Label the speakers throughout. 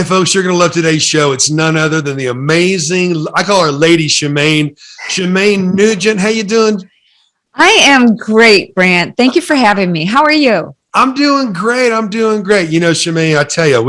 Speaker 1: Hey, folks, you're going to love today's show. It's none other than the amazing, I call her Lady Shemane, Shemane Nugent. How you doing?
Speaker 2: I am great, Brant. Thank you for having me. How are you?
Speaker 1: I'm doing great. I'm doing great. You know, Shemane, I tell you,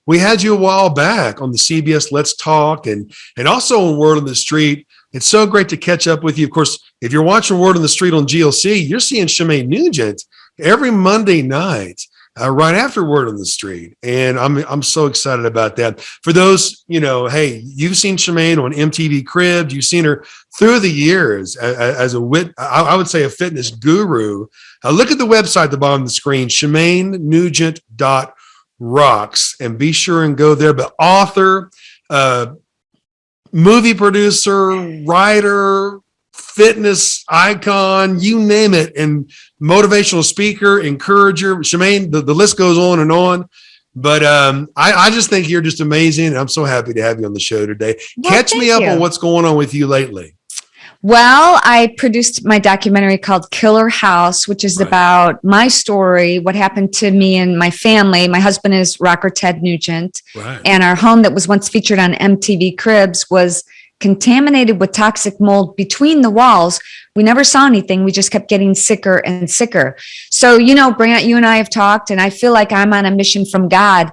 Speaker 1: we had you a while back on the CBS Let's Talk and also on Word on the Street. It's so great to catch up with you. Of course, if you're watching Word on the Street on GLC, you're seeing Shemane Nugent every Monday night. Right after Word on the Street. And I'm so excited about that. For those, hey, you've seen Shemane on MTV Cribs. You've seen her through the years as I would say a fitness guru. Look at the website at the bottom of the screen, ShemaneNugent.rocks, and be sure and go there. But author, movie producer, writer, fitness icon, you name it, and motivational speaker, encourager. Shemane, the list goes on and on. But I just think you're just amazing. And I'm so happy to have you on the show today.
Speaker 2: Well,
Speaker 1: Catch me up
Speaker 2: you.
Speaker 1: on what's going on with you lately.
Speaker 2: Well, I produced my documentary called Killer House, which is about my story, what happened to me and my family. My husband is rocker Ted Nugent.
Speaker 1: Right.
Speaker 2: And our home that was once featured on MTV Cribs was contaminated with toxic mold between the walls. We never saw anything. We just kept getting sicker and sicker. So, Brant, you and I have talked, and I feel like I'm on a mission from God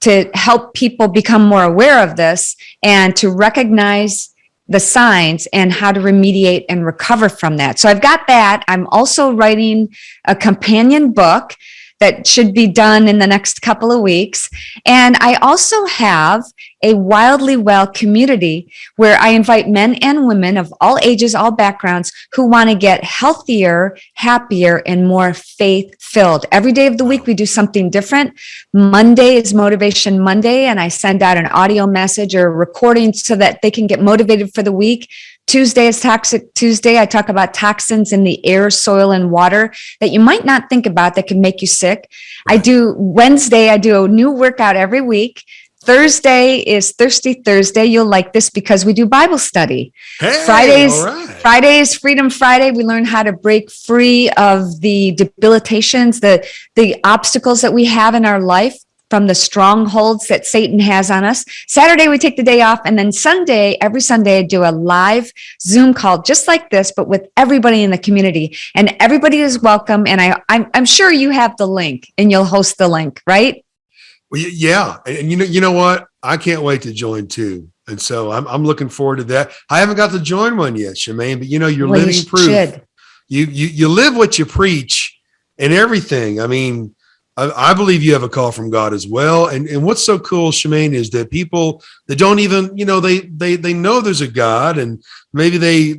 Speaker 2: to help people become more aware of this and to recognize the signs and how to remediate and recover from that. So I've got that. I'm also writing a companion book that should be done in the next couple of weeks. And I also have a Wildly Well community where I invite men and women of all ages, all backgrounds, who want to get healthier, happier, and more faith-filled. Every day of the week, we do something different. Monday is Motivation Monday, and I send out an audio message or recording so that they can get motivated for the week. Tuesday is Toxic Tuesday. I talk about toxins in the air, soil, and water that you might not think about that can make you sick. Wednesday, I do a new workout every week. Thursday is Thirsty Thursday. You'll like this because we do Bible study.
Speaker 1: Hey,
Speaker 2: Friday is Freedom Friday. We learn how to break free of the debilitations, the obstacles that we have in our life, from the strongholds that Satan has on us. Saturday, we take the day off. And then every Sunday, I do a live Zoom call just like this, but with everybody in the community. And everybody is welcome. And I'm sure you have the link and you'll host the link, right?
Speaker 1: Well, yeah. And you know what? I can't wait to join too. And so I'm looking forward to that. I haven't got to join one yet, Shemane, but you're living proof. You live what you preach and everything. I mean, I believe you have a call from God as well. And what's so cool, Shemane, is that people that don't even, they know there's a God, and maybe they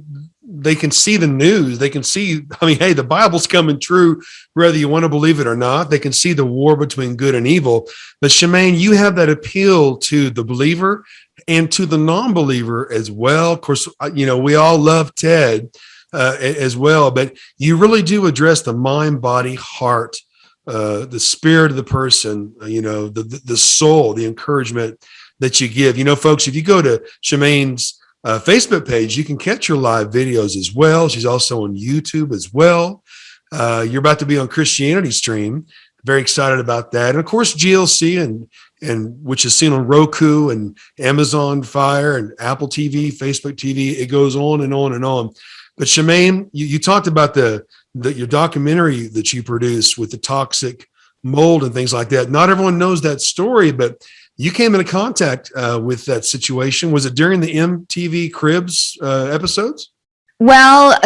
Speaker 1: can see the news. They can see, hey, the Bible's coming true, whether you want to believe it or not. They can see the war between good and evil. But Shemane, you have that appeal to the believer and to the non-believer as well. Of course, we all love Ted as well, but you really do address the mind, body, heart, the spirit of the person, the soul, the encouragement that you give. Folks, if you go to Shemane's Facebook page, you can catch her live videos as well. She's also on YouTube as well. You're about to be on Christianity Stream. Very excited about that. And of course, GLC and which is seen on Roku and Amazon Fire and Apple TV, Facebook TV. It goes on and on and on. But Shemane, you talked about your documentary that you produced with the toxic mold and things like that. Not everyone knows that story, but you came into contact with that situation. Was it during the MTV Cribs episodes?
Speaker 2: Well,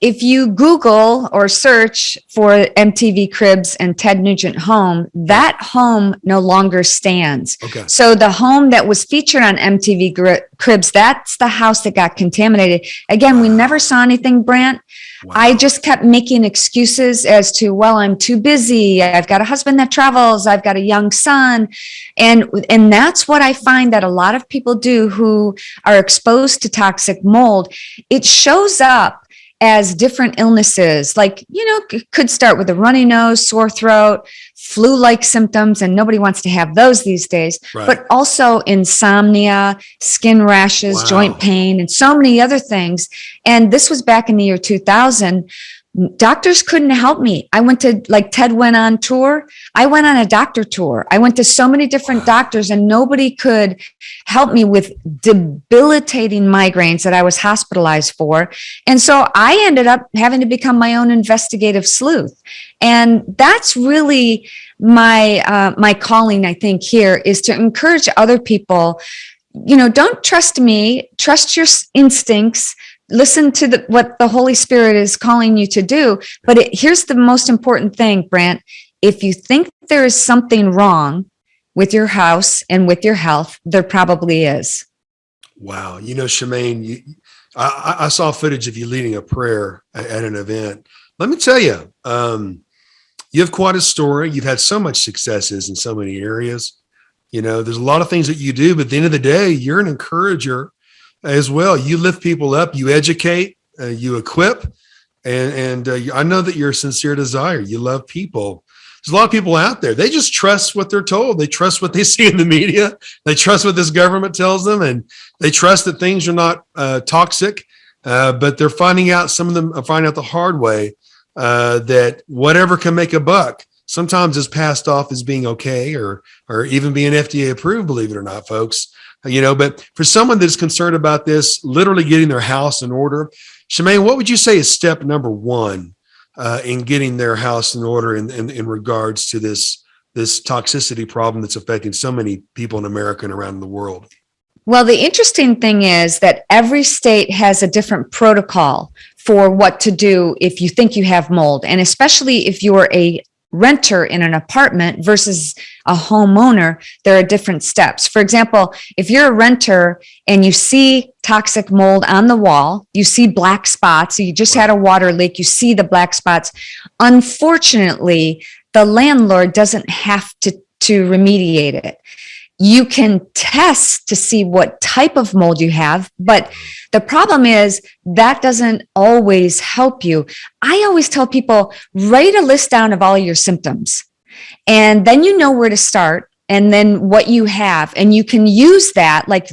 Speaker 2: if you Google or search for MTV Cribs and Ted Nugent home, that home no longer stands.
Speaker 1: Okay.
Speaker 2: So the home that was featured on MTV Cribs, that's the house that got contaminated. Again, we never saw anything, Brant. Wow. I just kept making excuses as to, well, I'm too busy. I've got a husband that travels. I've got a young son. And that's what I find that a lot of people do who are exposed to toxic mold. It shows up as different illnesses, like, it could start with a runny nose, sore throat, flu-like symptoms, and nobody wants to have those these days, right. But also insomnia, skin rashes, joint pain, and so many other things. And this was back in the year 2000. Doctors couldn't help me. I went to, like Ted went on tour. I went on a doctor tour. I went to so many different doctors and nobody could help me with debilitating migraines that I was hospitalized for. And so I ended up having to become my own investigative sleuth. And that's really my calling, I think, here, is to encourage other people. Don't trust me, trust your instincts. Listen to what the Holy Spirit is calling you to do. But here's the most important thing, Brant. If you think there is something wrong with your house and with your health, there probably is.
Speaker 1: Wow. Shemane, I saw footage of you leading a prayer at an event. Let me tell you, you have quite a story. You've had so much successes in so many areas. There's a lot of things that you do, but at the end of the day, you're an encourager as well. You lift people up, you educate, you equip, and I know that your sincere desire. You love people. There's a lot of people out there. They just trust what they're told. They trust what they see in the media. They trust what this government tells them, and they trust that things are not toxic. But they're finding out. Some of them are finding out the hard way that whatever can make a buck sometimes is passed off as being okay, or even being FDA approved. Believe it or not, folks. But for someone that's concerned about this, literally getting their house in order, Shemane, what would you say is step number one in getting their house in order in regards to this toxicity problem that's affecting so many people in America and around the world?
Speaker 2: Well, the interesting thing is that every state has a different protocol for what to do if you think you have mold, and especially if you're a renter in an apartment versus a homeowner, there are different steps. For example, if you're a renter and you see toxic mold on the wall, you see black spots, you just had a water leak, you see the black spots. Unfortunately, the landlord doesn't have to remediate it. You can test to see what type of mold you have, but the problem is that doesn't always help you. I always tell people, write a list down of all your symptoms, and then you know where to start, and then what you have, and you can use that, like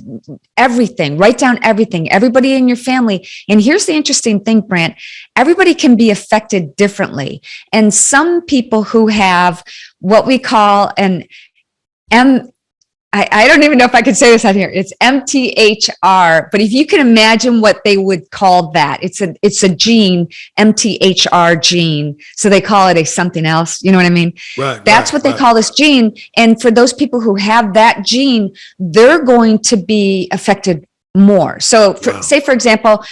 Speaker 2: everything, write down everything, everybody in your family. And here's the interesting thing, Brant, everybody can be affected differently. And some people who have what we call an I don't even know if I could say this out here. It's MTHR, but if you can imagine what they would call that, it's a gene, MTHR gene. So they call it a something else. You know what I mean?
Speaker 1: Right.
Speaker 2: That's what they call this gene. And for those people who have that gene, they're going to be affected more. So say, for example,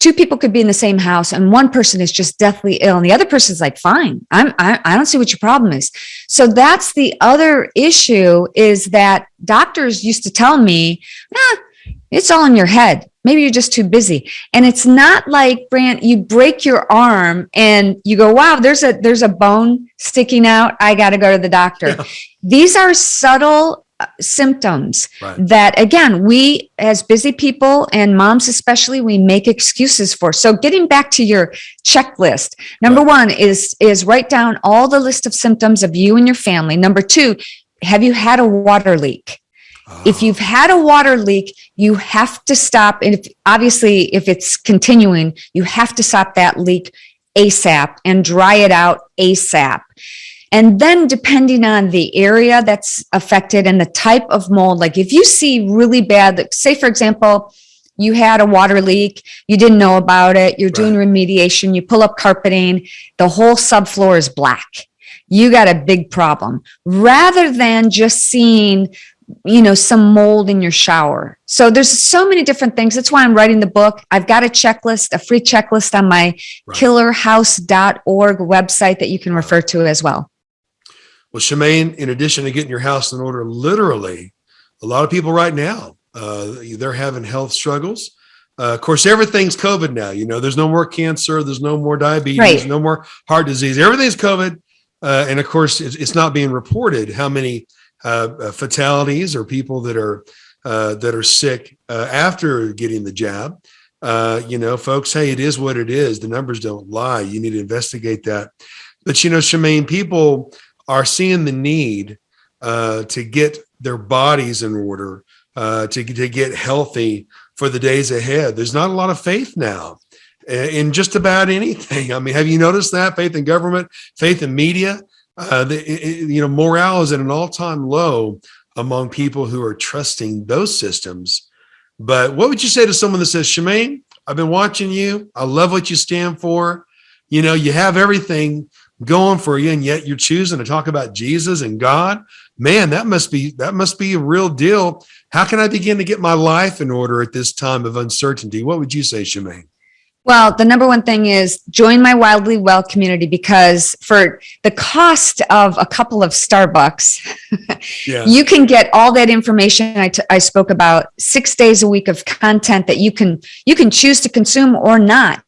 Speaker 2: two people could be in the same house and one person is just deathly ill and the other person's like, fine, I don't see what your problem is. So that's the other issue, is that doctors used to tell me, it's all in your head. Maybe you're just too busy. And it's not like, Brant, you break your arm and you go, wow, there's a bone sticking out. I got to go to the doctor. Yeah. These are subtle symptoms that, again, we as busy people and moms especially, we make excuses for. So getting back to your checklist, number one is write down all the list of symptoms of you and your family. Number two, have you had a water leak? If you've had a water leak, you have to stop. And if it's continuing, you have to stop that leak ASAP and dry it out ASAP. And then depending on the area that's affected and the type of mold, like if you see really bad, say, for example, you had a water leak, you didn't know about it, you're doing remediation, you pull up carpeting, the whole subfloor is black. You got a big problem, rather than just seeing, some mold in your shower. So there's so many different things. That's why I'm writing the book. I've got a checklist, a free checklist on my killerhouse.org website that you can refer to as well.
Speaker 1: Well, Shemane, in addition to getting your house in order, literally, a lot of people right now, they're having health struggles. Of course, everything's COVID now. There's no more cancer. There's no more diabetes, no more heart disease. Everything's COVID. And of course, it's not being reported how many fatalities or people that are sick after getting the jab. Folks, hey, it is what it is. The numbers don't lie. You need to investigate that. But, Shemane, people are seeing the need to get their bodies in order, to get healthy for the days ahead. There's not a lot of faith now. in just about anything. I mean, have you noticed that? Faith in government, faith in media, morale is at an all-time low among people who are trusting those systems. But what would you say to someone that says, Shemane, I've been watching you. I love what you stand for. You have everything going for you, and yet you're choosing to talk about Jesus and God. Man, that must be a real deal. How can I begin to get my life in order at this time of uncertainty? What would you say, Shemane?
Speaker 2: Well, the number one thing is join my Wildly Well community, because for the cost of a couple of Starbucks,
Speaker 1: yeah.
Speaker 2: you can get all that information I spoke about, 6 days a week of content that you can choose to consume or not.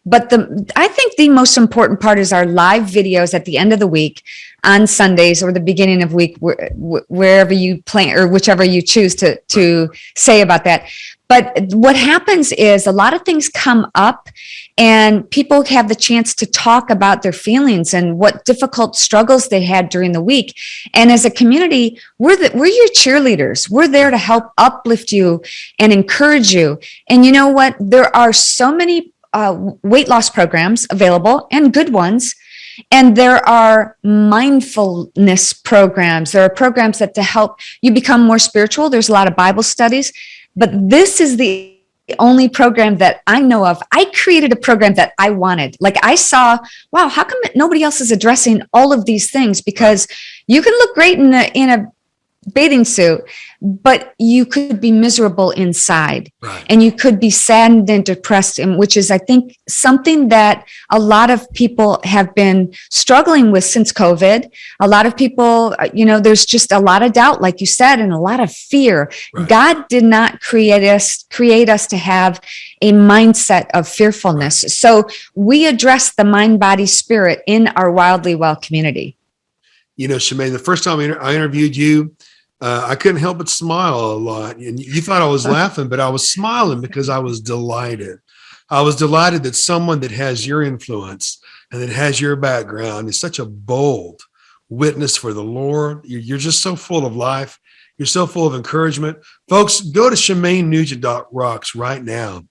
Speaker 2: But I think the most important part is our live videos at the end of the week on Sundays or the beginning of week, wherever you plan or whichever you choose to say about that. But what happens is a lot of things come up and people have the chance to talk about their feelings and what difficult struggles they had during the week. And as a community, we're your cheerleaders. We're there to help uplift you and encourage you. And you know what? There are so many weight loss programs available, and good ones. And there are mindfulness programs. There are programs that to help you become more spiritual. There's a lot of Bible studies. But this is the only program that I know of. I created a program that I wanted. Like I saw, wow, how come nobody else is addressing all of these things? Because you can look great in a bathing suit, but you could be miserable inside,
Speaker 1: right.
Speaker 2: And you could be saddened and depressed, and which is, I think, something that a lot of people have been struggling with since COVID. A lot of people, there's just a lot of doubt, like you said, and a lot of fear. Right. God did not create us to have a mindset of fearfulness. Right. So we address the mind, body, spirit in our Wildly Well community.
Speaker 1: Shemane, the first time I interviewed you, I couldn't help but smile a lot. And you thought I was laughing, but I was smiling because I was delighted. I was delighted that someone that has your influence and that has your background is such a bold witness for the Lord. You're just so full of life. You're so full of encouragement. Folks, go to ShemaneNugent.rocks right now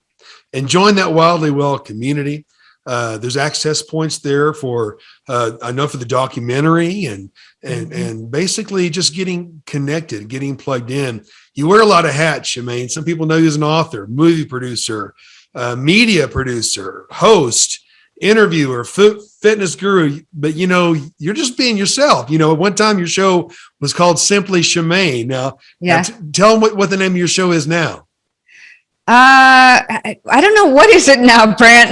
Speaker 1: and join that Wildly Well community. There's access points there for, I know, for the documentary and basically just getting connected, getting plugged in. You wear a lot of hats, Shemane. Some people know you as an author, movie producer, media producer, host, interviewer, fitness guru, but you're just being yourself. At one time your show was called Simply Shemane. Now tell them what the name of your show is now.
Speaker 2: I don't know. What is it now, Brent?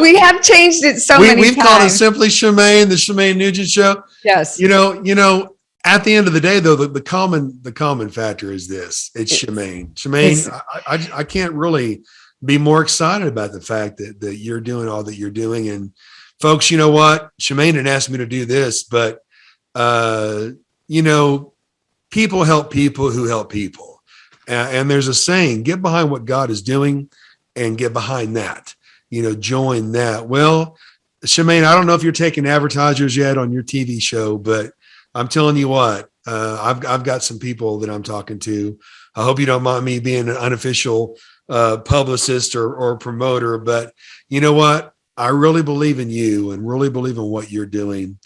Speaker 2: we have changed it so many times.
Speaker 1: We've called it Simply Shemane, the Shemane Nugent Show.
Speaker 2: Yes.
Speaker 1: At the end of the day, though, the common factor is this: it's Shemane. Shemane, I can't really be more excited about the fact that you're doing all that you're doing. And folks, you know what? Shemane didn't ask me to do this, but people help people who help people. And there's a saying, get behind what God is doing and get behind that, join that. Well, Shemane, I don't know if you're taking advertisers yet on your TV show, but I'm telling you what, I've got some people that I'm talking to. I hope you don't mind me being an unofficial publicist or promoter, but you know what? I really believe in you and really believe in what you're doing.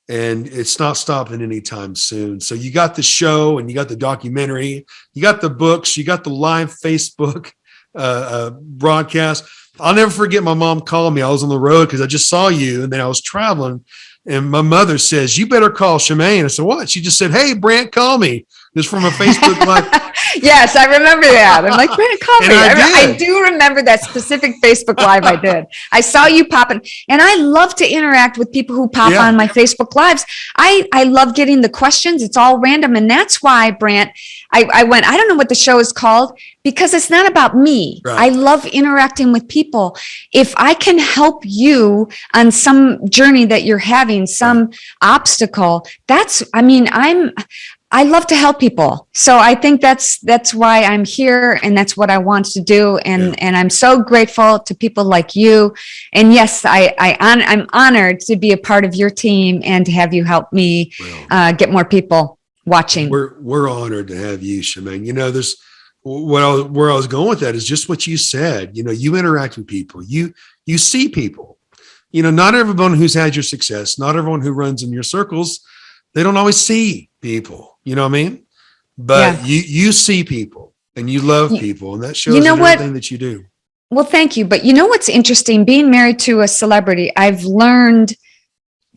Speaker 1: And it's not stopping anytime soon. So you got the show and you got the documentary, you got the books, you got the live Facebook broadcast. I'll never forget my mom called me. I was on the road because I just saw you and then I was traveling. And my mother says, you better call Shemane. I said, what? She just said, hey, Brent, call me. It's from a Facebook Live.
Speaker 2: Yes, I remember that. I'm like, Brent, call me.
Speaker 1: I
Speaker 2: do remember that specific Facebook Live I did. I saw you popping. And I love to interact with people who pop on my Facebook Lives. I love getting the questions. It's all random. And that's why, Brent, I went, I don't know what the show is called, because it's not about me. Right. I love interacting with people. If I can help you on some journey that you're having, some obstacle, I love to help people. So I think that's why I'm here, and that's what I want to do. And I'm so grateful to people like you. And yes, I'm honored to be a part of your team and to have you help me get more people watching.
Speaker 1: We're honored to have you, Shemane. where I was going with that is just what you said. You interact with people, you see people. Not everyone who's had your success, not everyone who runs in your circles, they don't always see people. You know what I mean? But you see people and you love people, and that shows in everything that you do.
Speaker 2: Well, thank you. But you know what's interesting? Being married to a celebrity, I've learned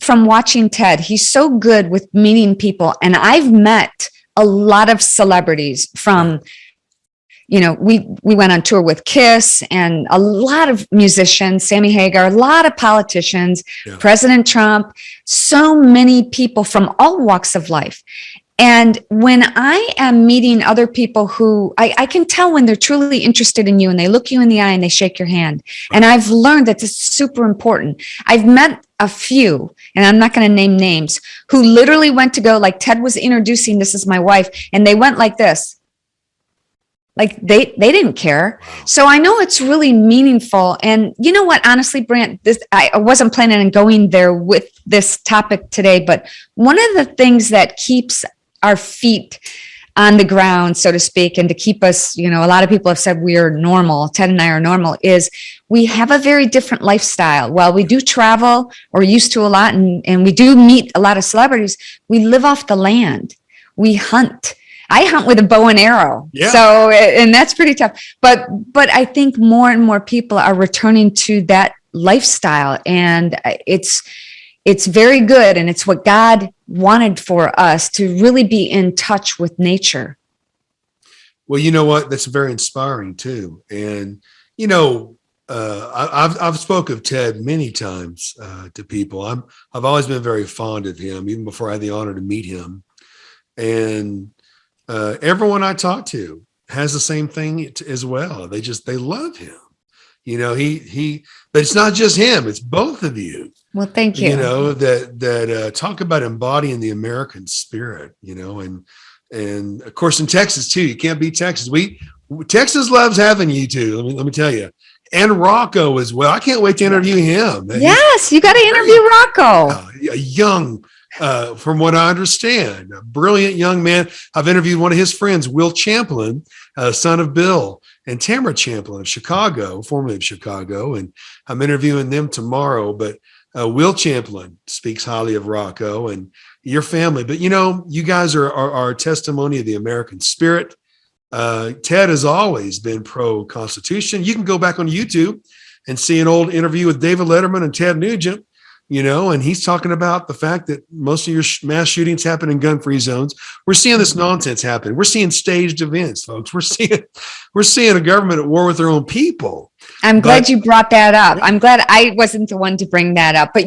Speaker 2: from watching Ted. He's so good with meeting people, and I've met a lot of celebrities from. We went on tour with Kiss and a lot of musicians, Sammy Hagar, a lot of politicians, President Trump, so many people from all walks of life. And when I am meeting other people who I can tell when they're truly interested in you, and they look you in the eye and they shake your hand. And I've learned that this is super important. I've met a few, and I'm not going to name names, who literally went to go, like Ted was introducing, this is my wife, and they went like this. Like they didn't care. So I know it's really meaningful. And you know what, honestly, Brant, I wasn't planning on going there with this topic today, but one of the things that keeps our feet on the ground, so to speak, and to keep us, a lot of people have said we are normal, Ted and I are normal, is we have a very different lifestyle. While we do travel, or used to a lot, and we do meet a lot of celebrities, we live off the land. We hunt. I hunt with a bow and arrow. Yeah. So, and that's pretty tough. But I think more and more people are returning to that lifestyle, and it's very good. And it's what God wanted for us, to really be in touch with nature.
Speaker 1: Well, you know what? That's very inspiring too. And, I've spoke of Ted many times to people. I've always been very fond of him, even before I had the honor to meet him. And everyone I talk to has the same thing as well. They love him. But it's not just him, it's both of you.
Speaker 2: Well, thank you.
Speaker 1: That talk about embodying the American spirit, and of course in Texas too, you can't beat Texas. Texas loves having you too. Let me tell you. And Rocco as well. I can't wait to interview him.
Speaker 2: Yes, you got to interview Rocco.
Speaker 1: A young, from what I understand, a brilliant young man. I've interviewed one of his friends, Will Champlin, son of Bill and Tamara Champlin of Chicago, formerly of Chicago, and I'm interviewing them tomorrow. But Will Champlin speaks highly of Rocco and your family. But you guys are a testimony of the American spirit. Ted has always been pro-Constitution. You can go back on YouTube and see an old interview with David Letterman and Ted Nugent. And he's talking about the fact that most of your mass shootings happen in gun-free zones. We're seeing this nonsense happen. We're seeing staged events, folks. We're seeing a government at war with their own people.
Speaker 2: I'm glad you brought that up. I'm glad I wasn't the one to bring that up. But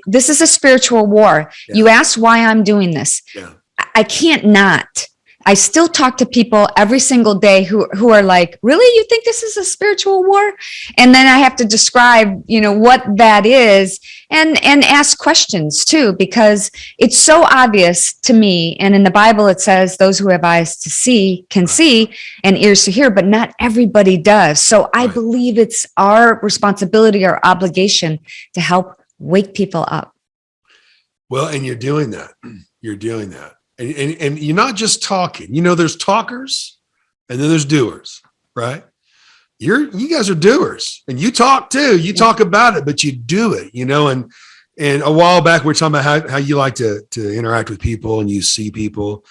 Speaker 2: this is a spiritual war. Yeah. You asked why I'm doing this. Yeah. I can't not. I still talk to people every single day who are like, really, you think this is a spiritual war? And then I have to describe, what that is and ask questions too, because it's so obvious to me. And in the Bible, it says those who have eyes to see can see and ears to hear, but not everybody does. So I believe it's our responsibility, our obligation to help wake people up.
Speaker 1: Well, and you're doing that. You're doing that. And you're not just talking, there's talkers and then there's doers, right? You guys are doers, and you talk too. You talk about it, but you do it, and a while back, we were talking about how you like to interact with people and you see people.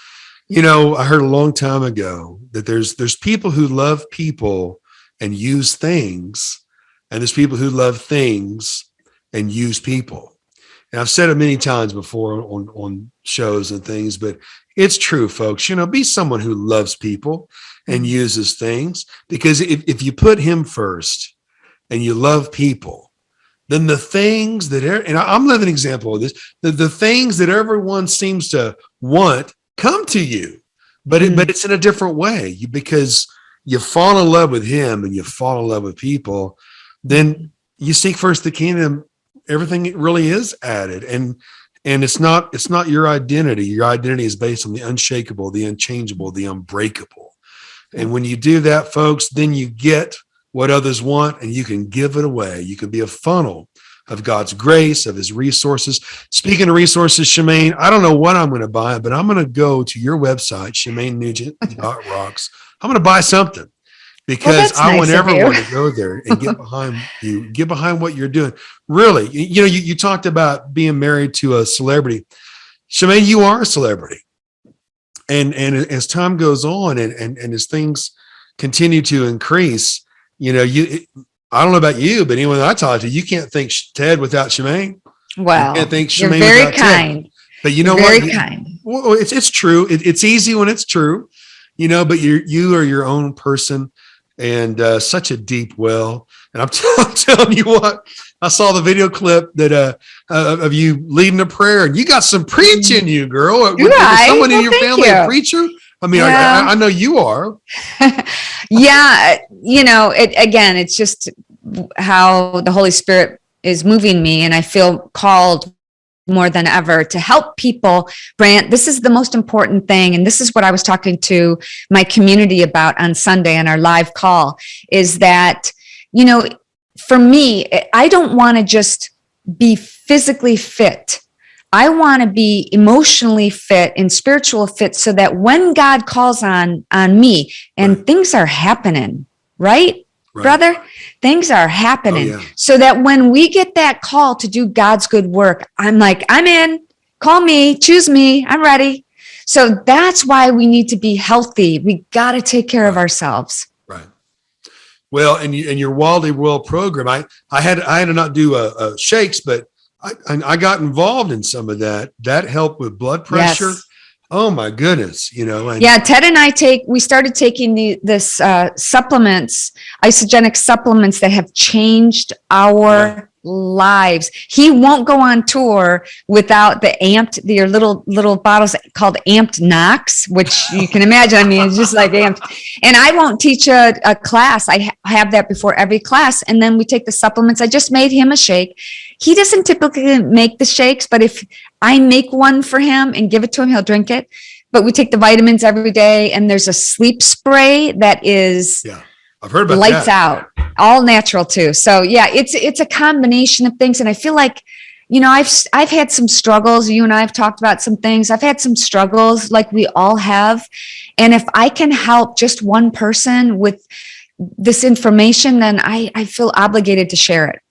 Speaker 1: I heard a long time ago that there's people who love people and use things, and there's people who love things and use people. And I've said it many times before on shows and things, but it's true, folks. Be someone who loves people and uses things, because if you put him first and you love people, then the things that, and I'm living an example of this, the things that everyone seems to want come to you, but it's in a different way. Because you fall in love with him and you fall in love with people, then you seek first the kingdom. Everything really is added, and it's not your identity. Your identity is based on the unshakable, the unchangeable, the unbreakable. And when you do that, folks, then you get what others want, and you can give it away. You can be a funnel of God's grace, of his resources. Speaking of resources, Shemane, I don't know what I'm going to buy, but I'm going to go to your website, ShemaneNugent.rocks. I'm going to buy something because I
Speaker 2: nice
Speaker 1: want
Speaker 2: of
Speaker 1: everyone
Speaker 2: you.
Speaker 1: to go there and get behind you, get behind what you're doing. Really, you talked about being married to a celebrity. Shemane, you are a celebrity. And as time goes on and as things continue to increase, I don't know about you, but anyone that I talk to, you can't think Ted without Shemane. You can't
Speaker 2: Well,
Speaker 1: think
Speaker 2: you're
Speaker 1: Shemane
Speaker 2: very
Speaker 1: without Ted.
Speaker 2: kind.
Speaker 1: But you
Speaker 2: You're
Speaker 1: know what?
Speaker 2: very kind.
Speaker 1: Well, it's true. It's easy when it's true, but you are your own person and such a deep well. And I'm telling you what, I saw the video clip that of you leading a prayer, and you got some preaching, you girl. Was someone in your family a preacher? I mean, I know you are.
Speaker 2: Yeah, it's just how the Holy Spirit is moving me, and I feel called more than ever to help people. Brant, this is the most important thing, and this is what I was talking to my community about on Sunday on our live call, is that, for me, I don't want to just be physically fit. I want to be emotionally fit and spiritual fit so that when God calls on me and things are happening, right? Brother, things are happening.
Speaker 1: Oh, yeah.
Speaker 2: So that when we get that call to do God's good work, I'm like, I'm in, call me, choose me, I'm ready. So that's why we need to be healthy. We got to take care of ourselves.
Speaker 1: Right. Well, and your Wally World program, I had to not do shakes, but I got involved in some of that. That helped with blood pressure.
Speaker 2: Yes.
Speaker 1: Oh my goodness,
Speaker 2: Ted and I we started taking this supplements, isogenic supplements that have changed our lives. He won't go on tour without your little bottles called Amped Knox, which you can imagine. I mean, it's just like Amped. And I won't teach a class. I have that before every class. And then we take the supplements. I just made him a shake. He doesn't typically make the shakes, but if I make one for him and give it to him, he'll drink it. But we take the vitamins every day, and there's a sleep spray that is
Speaker 1: I've heard about
Speaker 2: lights
Speaker 1: that.
Speaker 2: out, all natural too. So it's a combination of things. And I feel like, I've had some struggles. You and I have talked about some things. I've had some struggles like we all have. And if I can help just one person with this information, then I feel obligated to share it.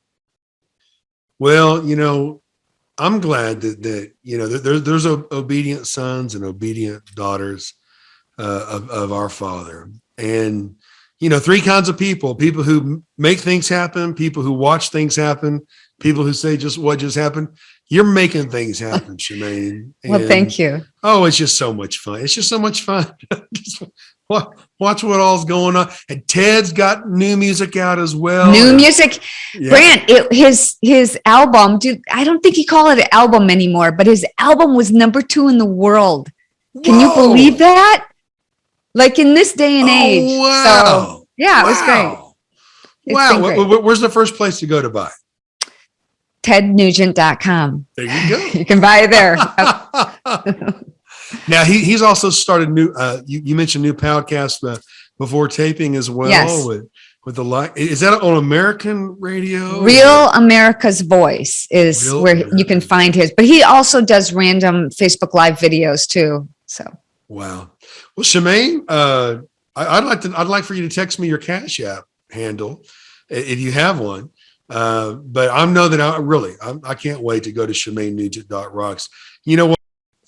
Speaker 1: Well, I'm glad that there's obedient sons and obedient daughters of our Father, and three kinds of people who make things happen, people who watch things happen, people who say what just happened. You're making things happen, Shemane.
Speaker 2: Well, thank you.
Speaker 1: Oh, it's just so much fun. It's just so much fun. Just watch what all's going on. And Ted's got new music out as well.
Speaker 2: New music. Yeah. Brant, his album, dude, I don't think he call it an album anymore, but his album was #2 in the world. Can you believe that? Like in this day and age.
Speaker 1: Wow.
Speaker 2: So, yeah, it was great.
Speaker 1: Wow. Where's the first place to go to buy?
Speaker 2: TedNugent.com.
Speaker 1: There you go.
Speaker 2: You can buy it there.
Speaker 1: Now he's also started new. You mentioned new podcast before taping as well.
Speaker 2: Yes.
Speaker 1: With the light. Is that on American radio?
Speaker 2: Real America's Voice is where you can find his. But he also does random Facebook Live videos too. So.
Speaker 1: Wow. Well, Shemane, I'd like for you to text me your Cash App handle if you have one. But I know that I can't wait to go to ShemaneNugent.rocks. You know what?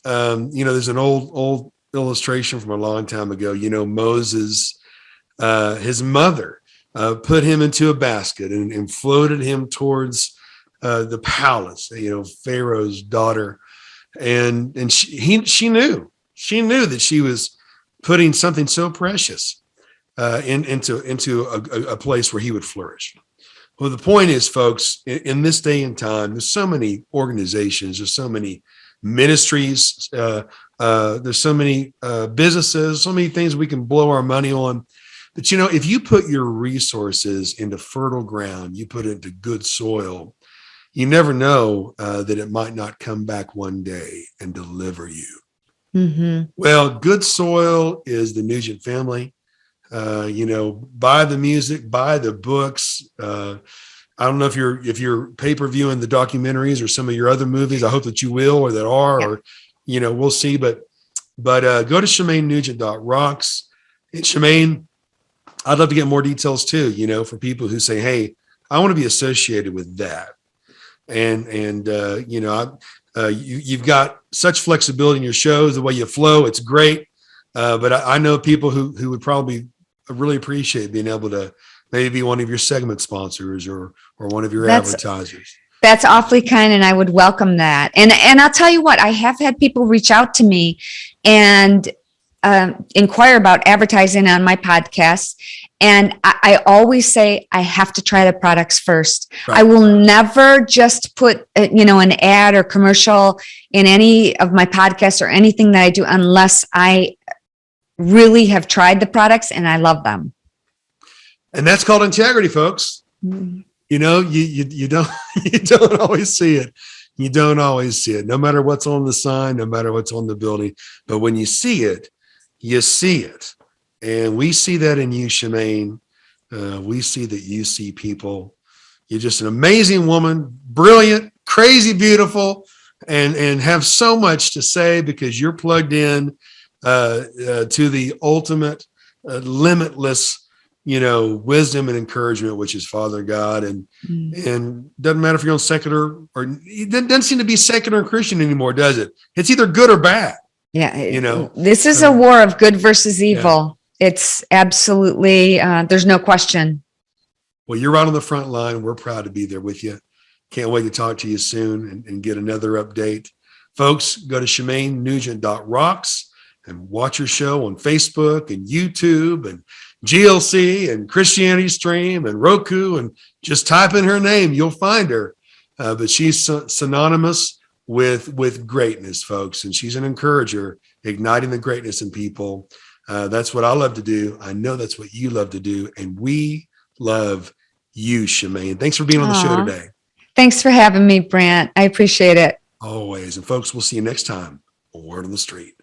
Speaker 1: There's an old illustration from a long time ago. Moses, his mother, put him into a basket and floated him towards the palace. Pharaoh's daughter, and she knew that she was putting something so precious into a place where he would flourish. Well, the point is, folks, in this day and time, there's so many organizations, there's so many ministries, there's so many businesses, so many things we can blow our money on. But, if you put your resources into fertile ground, you put it into good soil, you never know that it might not come back one day and deliver you. Mm-hmm. Well, good soil is the Nugent family. Buy the music, buy the books. I don't know if you're pay-per-viewing the documentaries or some of your other movies. I hope that you will, or that are, or we'll see. But go to ShemaneNugent.rocks. And Shemane, I'd love to get more details too, for people who say, hey, I want to be associated with that. You've got such flexibility in your shows, the way you flow, it's great. But I know people who would probably really appreciate being able to maybe be one of your segment sponsors or one of your advertisers.
Speaker 2: That's awfully kind, and I would welcome that. And I'll tell you what, I have had people reach out to me and inquire about advertising on my podcast. And I always say I have to try the products first. Right. I will never just put an ad or commercial in any of my podcasts or anything that I do unless I really have tried the products and I love them.
Speaker 1: And that's called integrity, folks. Mm-hmm. You don't always see it. You don't always see it, no matter what's on the sign, no matter what's on the building. But when you see it, you see it. And we see that in you, Shemane. We see that you see people. You're just an amazing woman, brilliant, crazy, beautiful, and have so much to say because you're plugged in to the ultimate, limitless, wisdom and encouragement, which is Father God. And doesn't matter if you're on secular or it doesn't seem to be secular and Christian anymore, does it? It's either good or bad.
Speaker 2: Yeah. This is a war of good versus evil. Yeah. It's absolutely, there's no question.
Speaker 1: Well, you're right on the front line. We're proud to be there with you. Can't wait to talk to you soon and get another update. Folks, go to ShemaneNugent.rocks and watch your show on Facebook and YouTube and GLC and Christianity Stream and Roku, and just type in her name. You'll find her. But she's synonymous with greatness, folks. And she's an encourager, igniting the greatness in people. That's what I love to do. I know that's what you love to do. And we love you, Shemane. Thanks for being on the show today.
Speaker 2: Thanks for having me, Brant. I appreciate it.
Speaker 1: Always. And folks, we'll see you next time on Word on the Street.